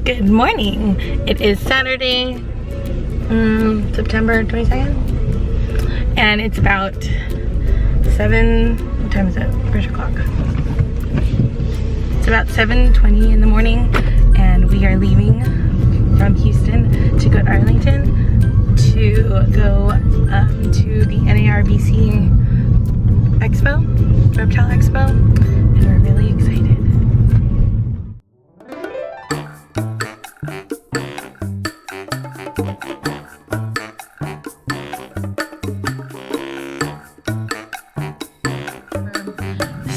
Good morning. It is Saturday, September 22nd, and it's about 7, what time is it? Where's your clock? It's about 7:20 in the morning, and we are leaving from Houston to go to Arlington to go to the NARBC Expo, Reptile Expo, and we're really excited.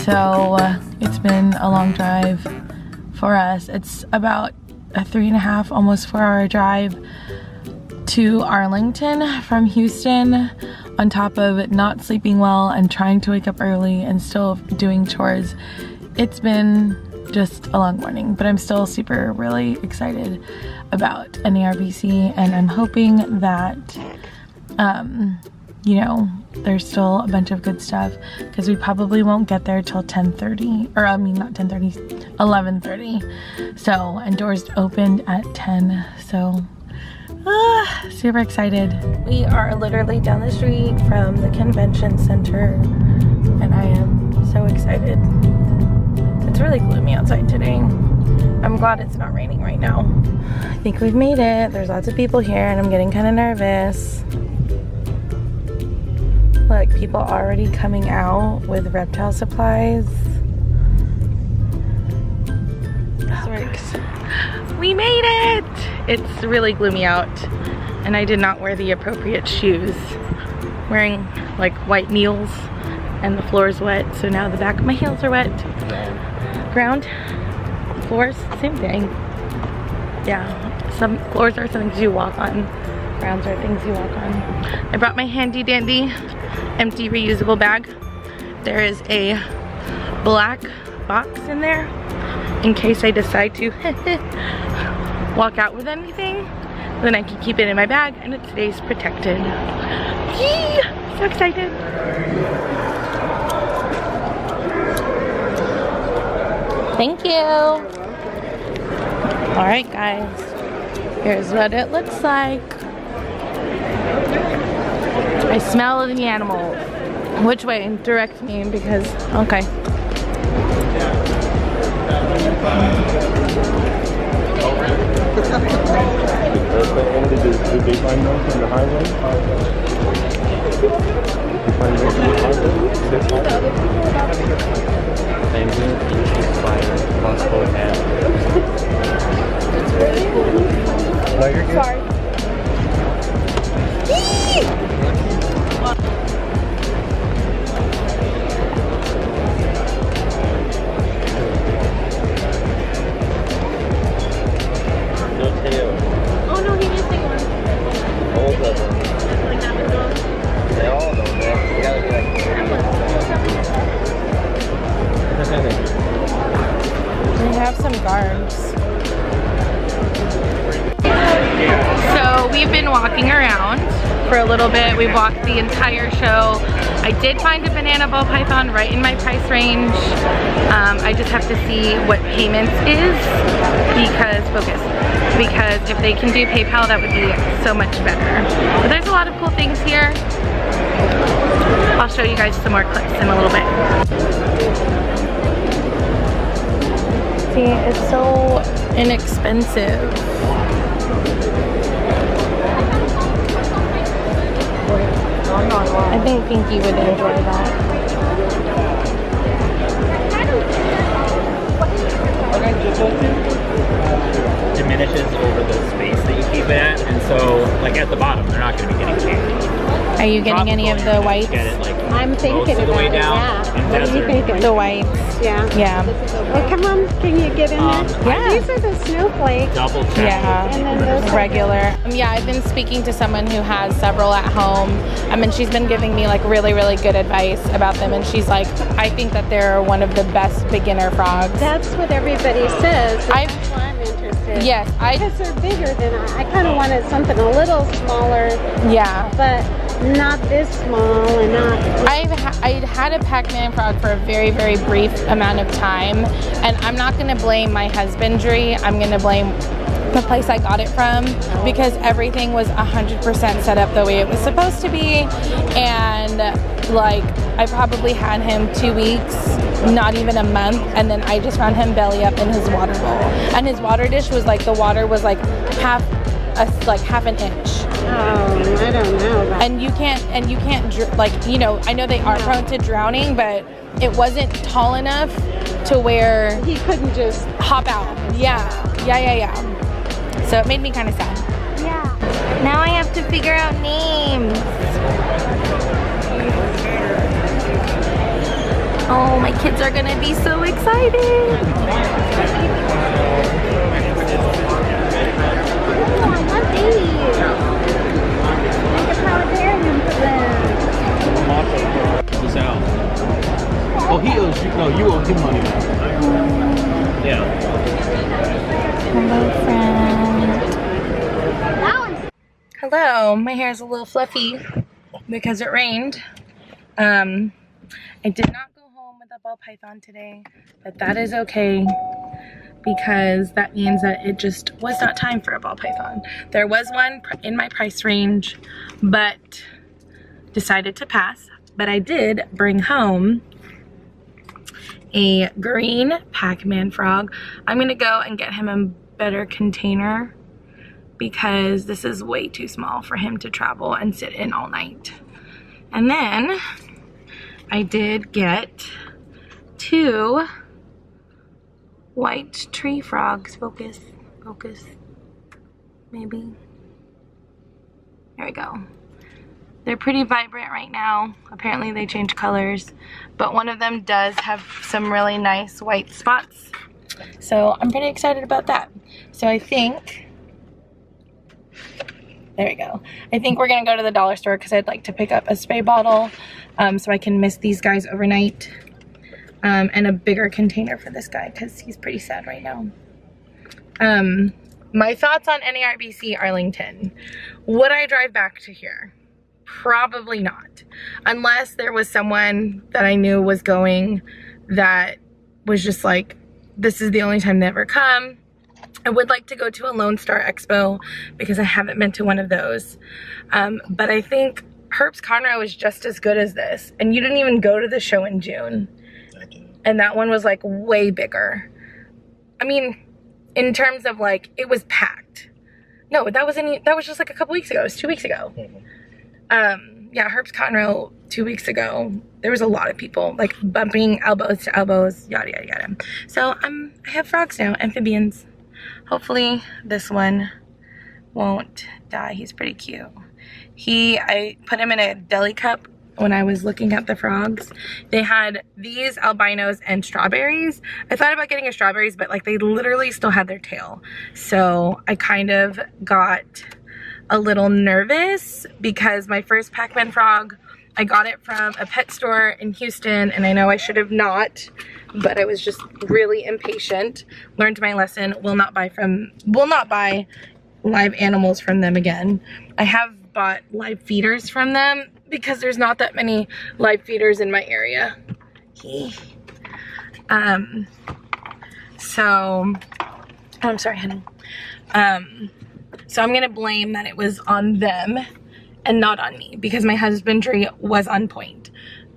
So it's been a long drive for us. It's about a 3.5, almost 4-hour drive to Arlington from Houston, on top of not sleeping well and trying to wake up early and still doing chores. It's been just a long morning, but I'm still really excited about NARBC, and I'm hoping that you know, there's still a bunch of good stuff, because we probably won't get there till 10:30, or I mean not 10:30, 11:30. So, and doors opened at 10, so super excited. We are literally down the street from the convention center, and I am so excited. It's really gloomy outside today. I'm glad it's not raining right now. I think we've made it. There's lots of people here, and I'm getting kind of nervous. Look, people already coming out with reptile supplies. This works. We made it! It's really gloomy out, and I did not wear the appropriate shoes. Wearing like white mules, and the floor is wet, so now the back of my heels are wet. Ground, floors, same thing. Yeah, some floors are some things you walk on. Grounds are things you walk on. I brought my handy dandy empty reusable bag. There is a black box in there in case I decide to walk out with anything. Then I can keep it in my bag and it stays protected. Yee! So excited. Thank you. Alright guys, here's what it looks like. I smell the animal. Which way? Direct me, because, okay. That's the end of the big line note from the highway. You find it from the highway? This highway? Engine, fire, possible hand. No, you're good. Sorry. No tail. Oh no, he missing one. Both of them. Like that one goes. They all don't, man. You gotta be like... We have some garbs. So we've been walking around for a little bit. We walked the entire show. I did find a banana ball python right in my price range. I just have to see what payments is, because if they can do PayPal, that would be so much better. But there's a lot of cool things here. I'll show you guys some more clips in a little bit. See, it's so inexpensive. I think Pinky would enjoy that. Diminishes over the space that you keep it at, and so like at the bottom they're not going to be getting changed. Are you getting any of the whites? Get it, like, I'm thinking most of the way about it, down yeah. in What are you desert. thinking? The whites. Yeah. Yeah. Oh, come on, can you get in there? Yeah. These are the snowflakes. Double check. Yeah. And then those Regular. Yeah, I've been speaking to someone who has several at home. I mean, she's been giving me like really good advice about them, and she's like, I think that they're one of the best beginner frogs. That's what everybody says. And I've- that's why I'm interested. Yes, Because they're bigger than I kind of wanted something a little smaller, yeah. but not this small and not. I'd had a Pac-Man frog for a very brief amount of time, and I'm not going to blame my husbandry. I'm going to blame the place I got it from, because everything was 100% set up the way it was supposed to be. And like, I probably had him 2 weeks, not even a month, and then I just found him belly up in his water bowl. And his water dish was like, the water was like half an inch. Oh, I don't know. And you can't, like, you know, I know they are prone to drowning, but it wasn't tall enough to where he couldn't just hop out. Yeah. So it made me kind of sad. Yeah. Now I have to figure out names. Oh, my kids are gonna be so excited. Oh, I love these. Make a power terrarium for them. This out. Oh, he owes you. No, you owe him money now. Yeah. Hello, friend. Hello, my hair is a little fluffy because it rained. I did not go home with a ball python today, but that is okay because that means that it just was not time for a ball python. There was one in my price range, but decided to pass. But I did bring home a green Pac-Man frog. I'm gonna go and get him a better container because this is way too small for him to travel and sit in all night. And then I did get 2 white tree frogs. Focus, maybe. There we go. They're pretty vibrant right now. Apparently they change colors, but one of them does have some really nice white spots. So I'm pretty excited about that. So I think, there we go. I think we're gonna go to the dollar store because I'd like to pick up a spray bottle so I can miss these guys overnight, and a bigger container for this guy because he's pretty sad right now. My thoughts on NARBC Arlington. Would I drive back to here? Probably not, unless there was someone that I knew was going that was just like, this is the only time they ever come. I would like to go to a Lone Star Expo because I haven't been to one of those. But I think Herbst Conroe is just as good as this. And you didn't even go to the show in June. And that one was like way bigger. I mean, in terms of like, it was packed. No, that was just like a couple weeks ago. It was 2 weeks ago. Yeah, Herbst Conroe 2 weeks ago, there was a lot of people like bumping elbows to elbows, yada yada yada. So I have frogs now, amphibians. Hopefully this one won't die. He's pretty cute. I put him in a deli cup when I was looking at the frogs. They had these albinos and strawberries. I thought about getting a strawberries, but like they literally still had their tail. So I kind of got a little nervous because my first Pac-Man frog, I got it from a pet store in Houston, and I know I should have not, but I was just really impatient. Learned my lesson, will not buy live animals from them again. I have bought live feeders from them because there's not that many live feeders in my area. I'm sorry, honey. So I'm gonna blame that it was on them and not on me because my husbandry was on point.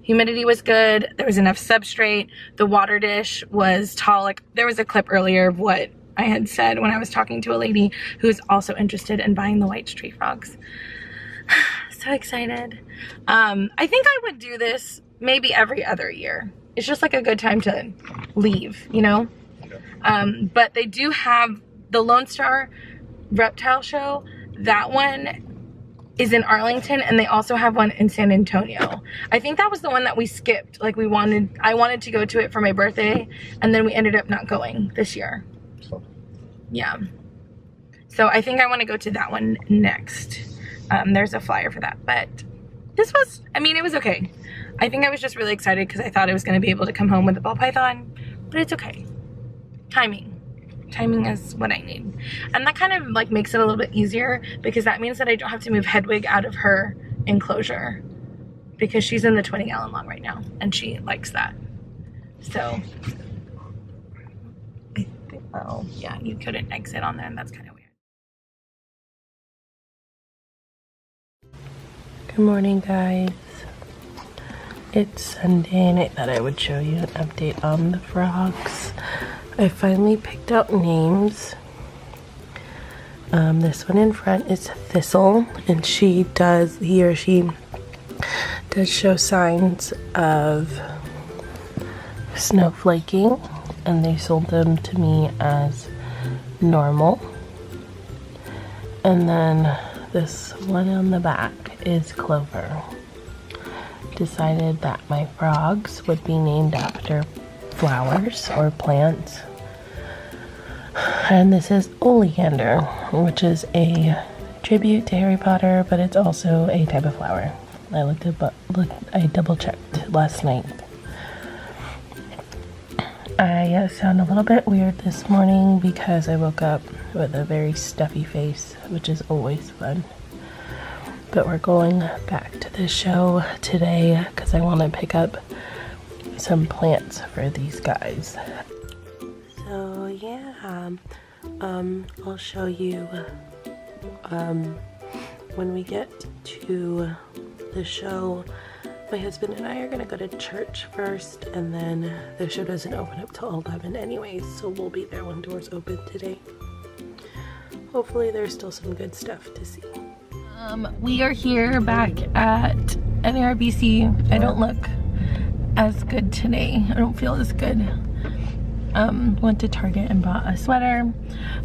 Humidity was good, there was enough substrate, the water dish was tall. Like, there was a clip earlier of what I had said when I was talking to a lady who's also interested in buying the white tree frogs. So excited. I think I would do this maybe every other year. It's just like a good time to leave, you know? But they do have the Lone Star Reptile Show. That one is in Arlington, and they also have one in San Antonio. I think that was the one that we skipped. Like I wanted to go to it for my birthday, and then we ended up not going this year. Yeah. So I think I want to go to that one next. There's a flyer for that, but this was, I mean, it was okay. I think I was just really excited because I thought I was going to be able to come home with a ball python, but it's okay. Timing is what I need. And that kind of like makes it a little bit easier because that means that I don't have to move Hedwig out of her enclosure because she's in the 20-gallon long right now and she likes that. So I think Oh, yeah, you couldn't exit on there, and that's kind of weird. Good morning, guys. It's Sunday, and I thought I would show you an update on the frogs. I finally picked out names. This one in front is Thistle, and he or she does show signs of snowflaking, and they sold them to me as normal. And then this one on the back is Clover. Decided that my frogs would be named after flowers or plants. And this is Oleander, which is a tribute to Harry Potter, but it's also a type of flower. I double checked last night. I sound a little bit weird this morning because I woke up with a very stuffy face, which is always fun. But we're going back to the show today because I want to pick up some plants for these guys. So yeah, I'll show you when we get to the show. My husband and I are gonna go to church first, and then the show doesn't open up till 11 anyways, so we'll be there when doors open today. Hopefully there's still some good stuff to see. We are here back at NARBC. I don't look as good today. I don't feel as good. Went to Target and bought a sweater,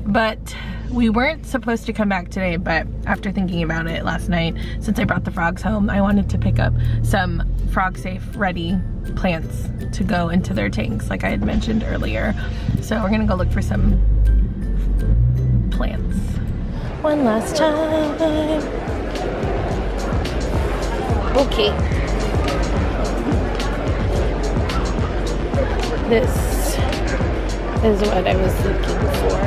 but we weren't supposed to come back today, but after thinking about it last night, since I brought the frogs home, I wanted to pick up some frog safe ready plants to go into their tanks like I had mentioned earlier. So we're gonna go look for some plants. One last time. Okay. This is what I was looking for.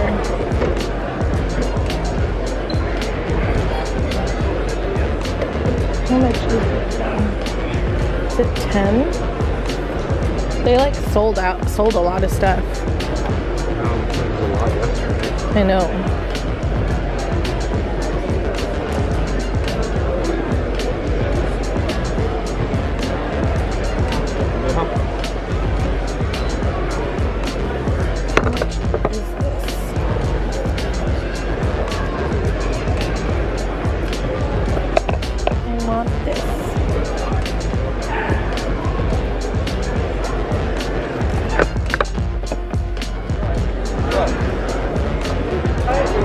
How much is it now? Is it 10? They like sold a lot of stuff. I know.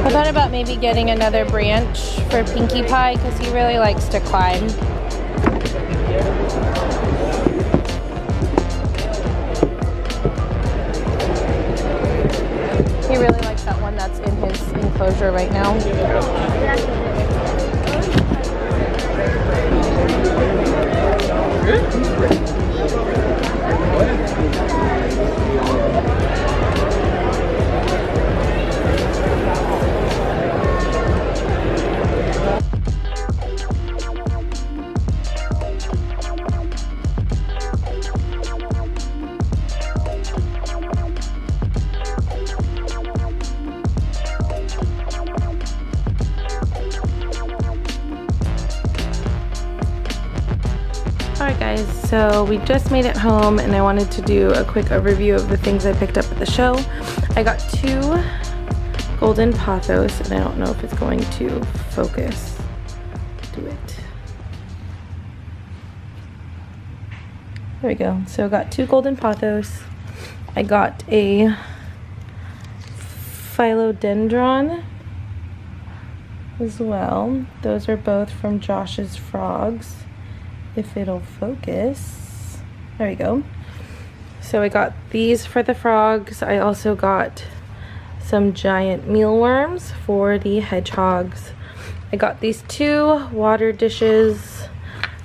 I thought about maybe getting another branch for Pinkie Pie because he really likes to climb. He really likes that one that's in his enclosure right now. Alright guys, so we just made it home and I wanted to do a quick overview of the things I picked up at the show. I got 2 golden pothos, and I don't know if it's going to focus. Do it. There we go. So I got 2 golden pothos. I got a philodendron as well. Those are both from Josh's Frogs. If it'll focus. There we go. So I got these for the frogs. I also got some giant mealworms for the hedgehogs. I got these 2 water dishes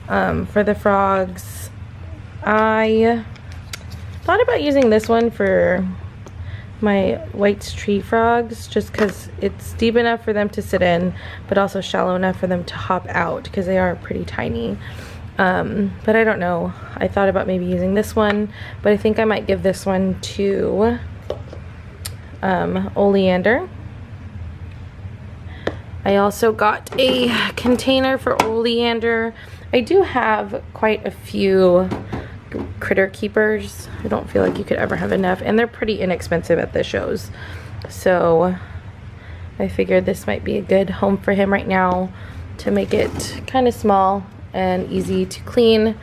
for the frogs. I thought about using this one for my White's tree frogs just because it's deep enough for them to sit in, but also shallow enough for them to hop out because they are pretty tiny. But I don't know. I thought about maybe using this one, but I think I might give this one to oleander. I also got a container for oleander. I do have quite a few critter keepers. I don't feel like you could ever have enough, and they're pretty inexpensive at the shows. So I figured this might be a good home for him right now to make it kind of small and easy to clean.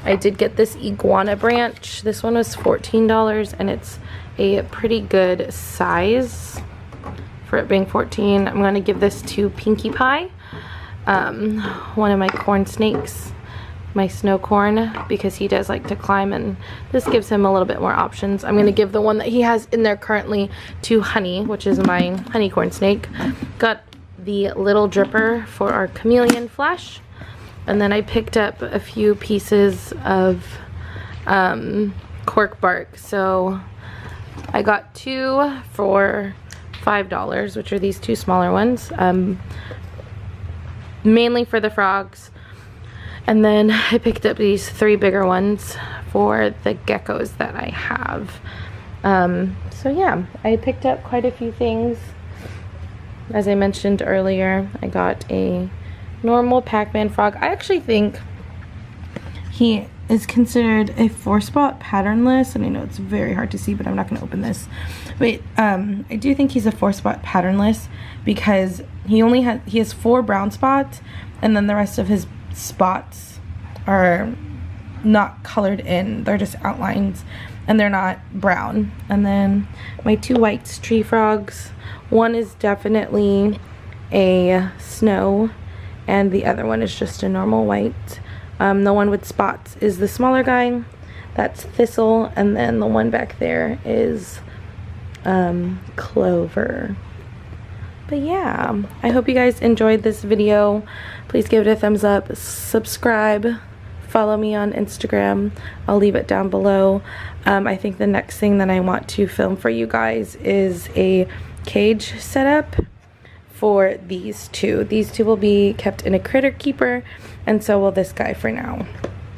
I did get this iguana branch. This one was $14 and it's a pretty good size for it being $14. I'm gonna give this to Pinkie Pie, one of my corn snakes, my snow corn, because he does like to climb, and this gives him a little bit more options. I'm gonna give the one that he has in there currently to Honey, which is my honey corn snake. Got the little dripper for our chameleon flash, and then I picked up a few pieces of cork bark. So I got 2 for $5, which are these 2 smaller ones, mainly for the frogs. And then I picked up these 3 bigger ones for the geckos that I have. So yeah, I picked up quite a few things. As I mentioned earlier, I got a normal Pac-Man frog. I actually think he is considered a 4-spot patternless, and I know it's very hard to see, but I'm not going to open this. But I do think he's a 4-spot patternless because he has 4 brown spots, and then the rest of his spots are not colored in. They're just outlines, and they're not brown. And then my 2 white tree frogs. One is definitely a snow, and the other one is just a normal white. The one with spots is the smaller guy. That's Thistle, and then the one back there is Clover. But yeah, I hope you guys enjoyed this video. Please give it a thumbs up, subscribe, follow me on Instagram. I'll leave it down below. I think the next thing that I want to film for you guys is a cage setup for these 2. These 2 will be kept in a critter keeper, and so will this guy for now.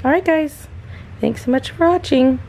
Alright guys, thanks so much for watching.